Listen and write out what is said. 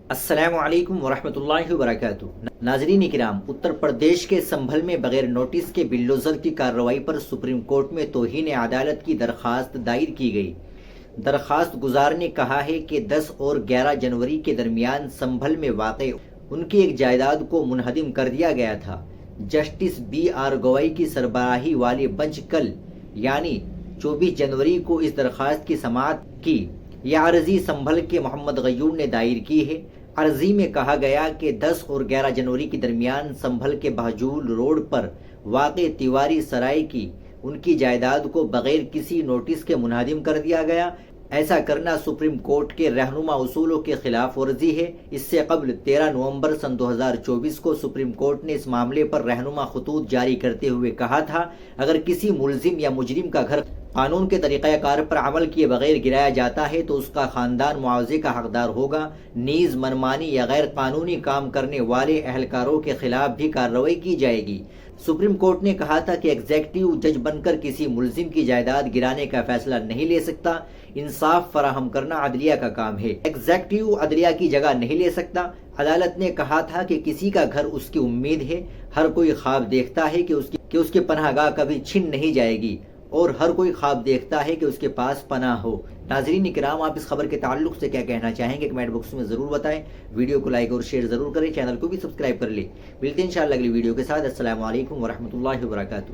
السلام علیکم ورحمۃ اللہ وبرکاتہ۔ ناظرین کرام، اتر پردیش کے سنبھل میں بغیر نوٹس کے بلڈوزر کی کارروائی پر سپریم کورٹ میں توہین عدالت کی درخواست دائر کی گئی۔ درخواست گزار نے کہا ہے کہ 10 اور 11 جنوری کے درمیان سنبھل میں واقع ان کی ایک جائیداد کو منہدم کر دیا گیا تھا۔ جسٹس بی آر گوئی کی سربراہی والی بنچ کل یعنی 24 جنوری کو اس درخواست کی سماعت کی۔ یہ عرضی سنبھل کے محمد غیور نے دائر کی ہے۔ عرضی میں کہا گیا کہ 10 اور 11 جنوری کے درمیان سنبھل کے بہجول روڈ پر واقع تیواری سرائے کی ان کی جائیداد کو بغیر کسی نوٹس کے منہدم کر دیا گیا۔ ایسا کرنا سپریم کورٹ کے رہنما اصولوں کے خلاف ورزی ہے۔ اس سے قبل 13 نومبر سن 2024 کو سپریم کورٹ نے اس معاملے پر رہنما خطوط جاری کرتے ہوئے کہا تھا، اگر کسی ملزم یا مجرم کا گھر قانون کے طریقہ کار پر عمل کیے بغیر گرایا جاتا ہے تو اس کا خاندان معاوضے کا حقدار ہوگا۔ نیز منمانی یا غیر قانونی کام کرنے والے اہلکاروں کے خلاف بھی کارروائی کی جائے گی۔ سپریم کورٹ نے کہا تھا کہ ایگزیکٹو جج بن کر کسی ملزم کی جائیداد گرانے کا فیصلہ نہیں لے سکتا۔ انصاف فراہم کرنا عدلیہ کا کام ہے، ایگزیکٹو عدلیہ کی جگہ نہیں لے سکتا۔ عدالت نے کہا تھا کہ کسی کا گھر اس کی امید ہے، ہر کوئی خواب دیکھتا ہے کہ اس کی پناہ گاہ کبھی چھن نہیں جائے گی، اور ہر کوئی خواب دیکھتا ہے کہ اس کے پاس پناہ ہو۔ ناظرین کرام، آپ اس خبر کے تعلق سے کیا کہنا چاہیں گے کمنٹ باکس میں ضرور بتائیں۔ ویڈیو کو لائک اور شیئر ضرور کریں، چینل کو بھی سبسکرائب کر لیں۔ ملتے ہیں انشاءاللہ اگلی ویڈیو کے ساتھ۔ السلام علیکم ورحمۃ اللہ وبرکاتہ۔